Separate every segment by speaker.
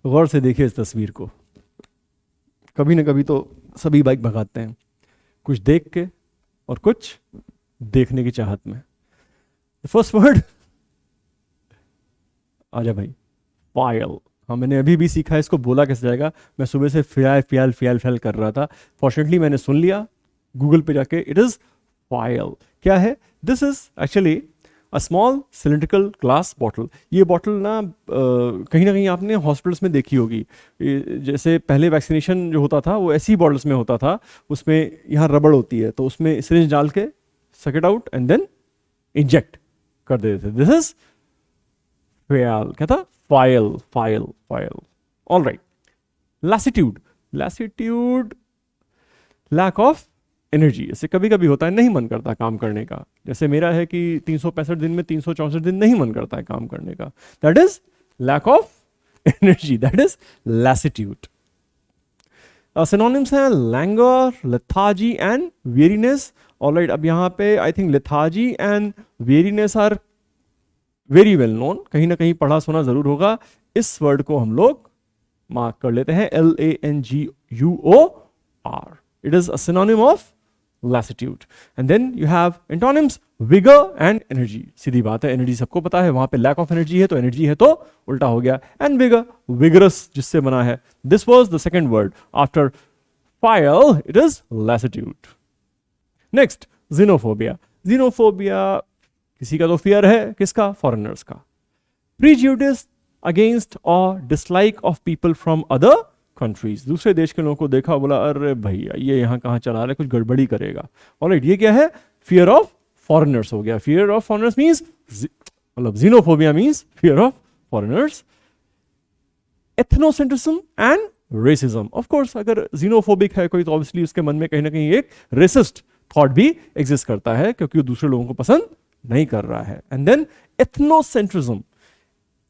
Speaker 1: गौर से देखिए इस तस्वीर को। कभी ना कभी तो सभी बाइक भगाते हैं, कुछ देख के और कुछ देखने की चाहत में। फर्स्ट वर्ड, आजा भाई, फाइल। हाँ, मैंने अभी भी सीखा है इसको बोला कैसे जाएगा। मैं सुबह से फियाल फियाल फियाल फियाल कर रहा था, फॉर्चुनेटली मैंने सुन लिया गूगल पे जाके। It is phial. क्या है? This is actually a small cylindrical glass bottle. ये बॉटल कहीं ना कहीं आपने हॉस्पिटल्स में देखी होगी। जैसे पहले वैक्सीनेशन जो होता था वो ऐसी बॉटल्स में होता था, उसमें यहाँ रबड़ होती है, तो उसमें सिरिंज डाल के suck it out and then inject कर देते थे। This is phial. क्या था? Phial, phial, phial. All right. Lassitude, lassitude, lack of energy. ऐसे कभी कभी होता है नहीं मन करता काम करने का, जैसे मेरा है कि 365 दिन में 364 दिन नहीं मन करता है काम करने का। That is lack of energy, that is lassitude. Synonyms हैं languor, lethargy and weariness. Alright, अब यहाँ पे I think lethargy and weariness are very well known, कहीं ना कहीं पढ़ा सुना जरूर होगा। इस वर्ड को हम लोग मार्क कर लेते हैं, LANGUOR। It is a synonym of lassitude. And then you have antonyms vigor and energy. सीधी बात है, एनर्जी सबको पता है, वहां पे lack of energy है तो एनर्जी है तो उल्टा हो गया। And vigor, vigorous जिससे बना है। This was the second word. After file, it is lassitude. Next, xenophobia. Xenophobia किसी का तो फियर है, किसका? फॉरेनर्स का। Prejudice against or dislike of people from other countries. दूसरे देश के लोगों को देखा, बोला अरे भैया ये यहाँ कहाँ चला रहा है, कुछ गड़बड़ी करेगा। ऑलराइट, ये क्या है? फियर ऑफ फॉरेनर्स हो गया। फियर ऑफ फॉरेनर्स मींस, मतलब xenophobia means fear of foreigners. Ethnocentrism and racism. Of course अगर xenophobic है कोई तो ऑब्वियसली उसके मन में कहीं ना कहीं एक रेसिस्ट थॉट भी एग्जिस्ट करता है, क्योंकि वो दूसरे लोगों को पसंद नहीं कर रहा है। एंड देन एथनोसेंट्रिज्म,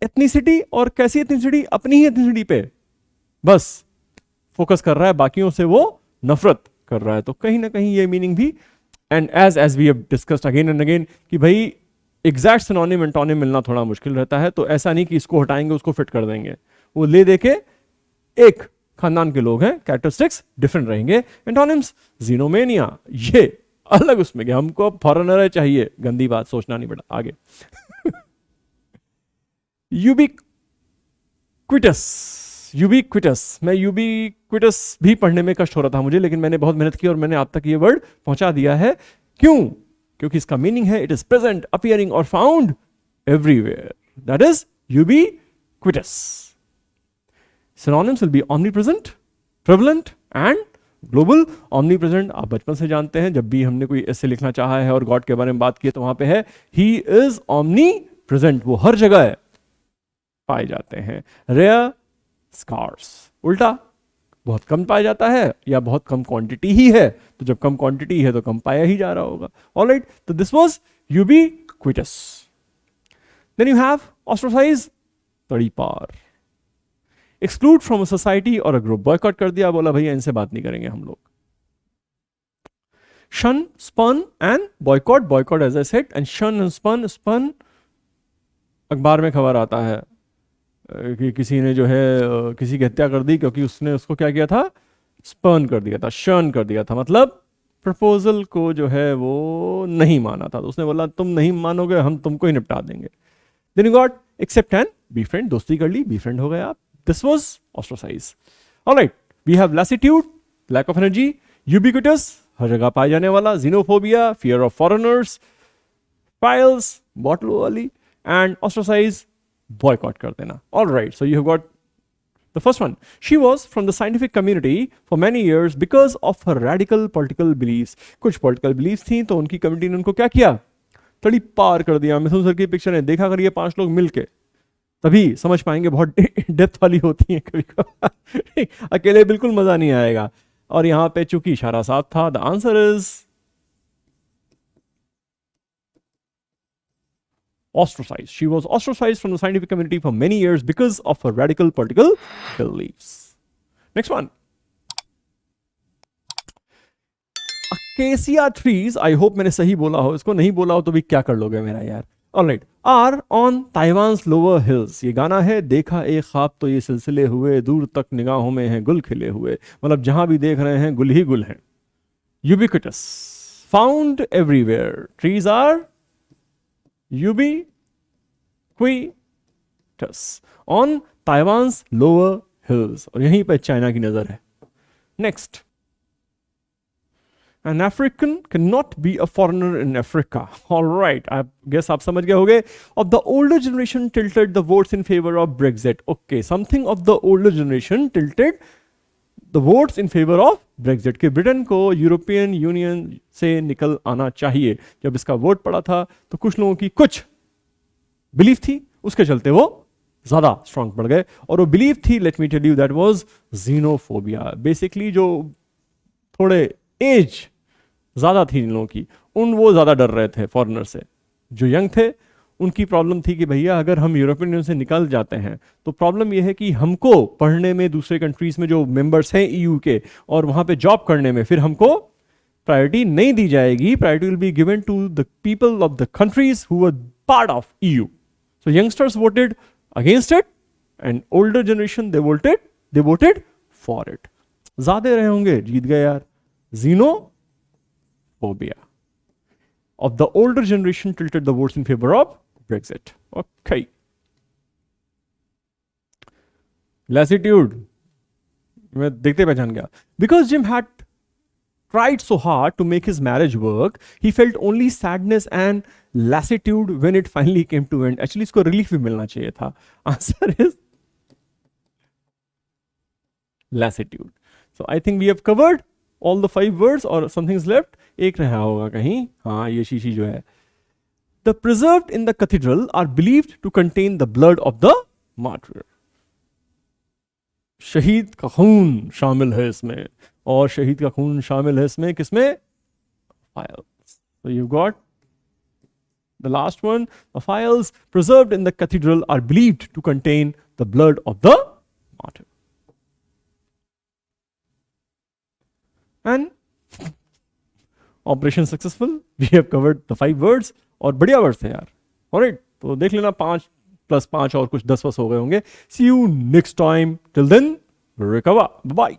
Speaker 1: एथनिसिटी, और कैसी एथनिसिटी? अपनी ही एथनिसिटी पे बस फोकस कर रहा है, बाकियों से वो नफरत कर रहा है। तो कहीं ना कहीं ये मीनिंग भी, and as we have discussed again and again, कि भाई एग्जैक्ट सिनोनिम एंटोनिम मिलना थोड़ा मुश्किल रहता है। तो ऐसा नहीं कि इसको हटाएंगे उसको फिट कर देंगे, वो ले देके एक खानदान के लोग हैं, कैरेक्टरिस्टिक्स डिफरेंट रहेंगे। एंटोनिम्स, जीनोमेनिया, ये अलग उसमें गया, हमको फॉरेनर चाहिए, गंदी बात, सोचना नहीं पड़ा आगे। यूबिक्विटस, यूबिक्विटस, मैं यूबिक्विटस भी पढ़ने में कष्ट हो रहा था मुझे, लेकिन मैंने बहुत मेहनत की और मैंने आप तक ये वर्ड पहुंचा दिया है। क्यों? क्योंकि इसका मीनिंग है इट इज प्रेजेंट, अपीयरिंग और found everywhere. That is ubiquitous. Synonyms will be omnipresent, prevalent and global। omnipresent आप बचपन से जानते हैं, जब भी हमने कोई ऐसे लिखना चाहा है और गॉड के बारे में बात की है तो वहां पे है ही इज omnipresent, वो हर जगह है, पाए जाते हैं। रेयर, स्कार्स, उल्टा बहुत कम पाया जाता है या बहुत कम क्वांटिटी ही है, तो जब कम क्वांटिटी है तो कम पाया ही जा रहा होगा। ऑलराइट, तो this was ubiquitous. Then you have ostracise, तड़ी पार। एक्सक्लूड फ्रॉम अ सोसाइटी और अ ग्रुप, बॉयकॉट कर दिया, बोला भैया इनसे बात नहीं करेंगे हम लोग। Shun, spurn and boycott. Boycott as I said, and shun and spurn. Spurn अखबार में खबर आता है कि किसी ने जो है किसी की हत्या कर दी क्योंकि उसने उसको क्या किया था? स्पर्न कर दिया था, शन कर दिया था, मतलब प्रपोजल को जो है वो नहीं माना था, तो उसने बोला तुम नहीं मानोगे, हम तुमको ही निपटा देंगे। Then you got accept and befriend, दोस्ती कर ली, बीफ्रेंड हो गए आप। This was ostracise. Alright, we have lassitude, lack of energy, ubiquitous, हर जगह पाए जाने वाला, xenophobia, fear of foreigners, phials, bottle वाली, एंड ऑस्ट्रोसाइज, boycott कर देना। All right, so you have got the first one. She was from the scientific community for many years because of her radical political beliefs. कुछ political beliefs थी तो उनकी community ने उनको क्या किया? तड़ी पार कर दिया। मिथुन सर की पिक्चर है, देखा करिए 5 लोग मिलके, तभी समझ पाएंगे, बहुत डेप्थ वाली होती है कभी कभी। अकेले बिल्कुल मजा नहीं आएगा। और यहां पे चूंकि इशारा साफ था, the answer is ostracized. She was ostracized from the scientific community for many years because of her radical political beliefs. Next one. Acacia trees. I hope मैंने सही बोला हो, इसको नहीं बोला हो तो भी क्या कर लोगे मेरा यार। Alright, are on Taiwan's lower hills, ये गाना है। देखा एक ख्वाब तो ये सिलसिले हुए, दूर तक निगाहों में हैं गुल खिले हुए, मतलब जहां भी देख रहे हैं गुल ही गुल हैं। Ubiquitous, found everywhere, trees are ubiquitous on Taiwan's lower hills, और यहीं पर चाइना की नजर है। Next, An African cannot be a foreigner in Africa. All right, I guess आप समझ गए होंगे. Of the older generation tilted the votes in favor of Brexit. Okay, something of the older generation tilted the votes in favor of Brexit. कि Britain को European union से निकल आना चाहिए. जब इसका वोट पड़ा था तो कुछ लोगों की कुछ बिलीफ थी, उसके चलते वो ज्यादा स्ट्रांग पड़ गए. और वो बिलीफ थी, let me tell you, that was xenophobia. Basically जो थोड़े एज ज्यादा थी इन लोगों की, वो ज्यादा डर रहे थे फॉरेनर से. जो यंग थे उनकी प्रॉब्लम थी कि भैया अगर हम यूरोपियन यूनियन से निकल जाते हैं तो प्रॉब्लम यह है कि हमको पढ़ने में दूसरे कंट्रीज में जो मेंबर्स हैं ईयू के, और वहां पे जॉब करने में फिर हमको प्रायोरिटी नहीं दी जाएगी. Priority will be given to the people of the countries who were part of EU. So youngsters voted against it and older generation they voted for it. ज्यादा रहे होंगे, जीत गए यार. Xenophobia of the older generation tilted the votes in favor of Brexit. Okay. Lassitude. मैं देखते पहचान गया. Because Jim had tried so hard to make his marriage work, he felt only sadness and lassitude when it finally came to end. Actually, इसको relief भी मिलना चाहिए था. Answer is lassitude. So I think we have covered all the 5 words or something is left. एक रहा होगा कहीं. हाँ, ये शीशी जो है. The preserved in the cathedral are believed to contain the blood of the martyr. शहीद का खून शामिल है इसमें, और शहीद का खून शामिल है इसमें किसमें? Files. So you got the last one. The files preserved in the cathedral are believed to contain the blood of the martyr. And operation successful. We have covered the 5 words, और बढ़िया वर्ड्स थे यार. Alright, तो देख लेना 5 + 5 और कुछ 10 हो गए होंगे. See you next time. Till then, recover. Bye.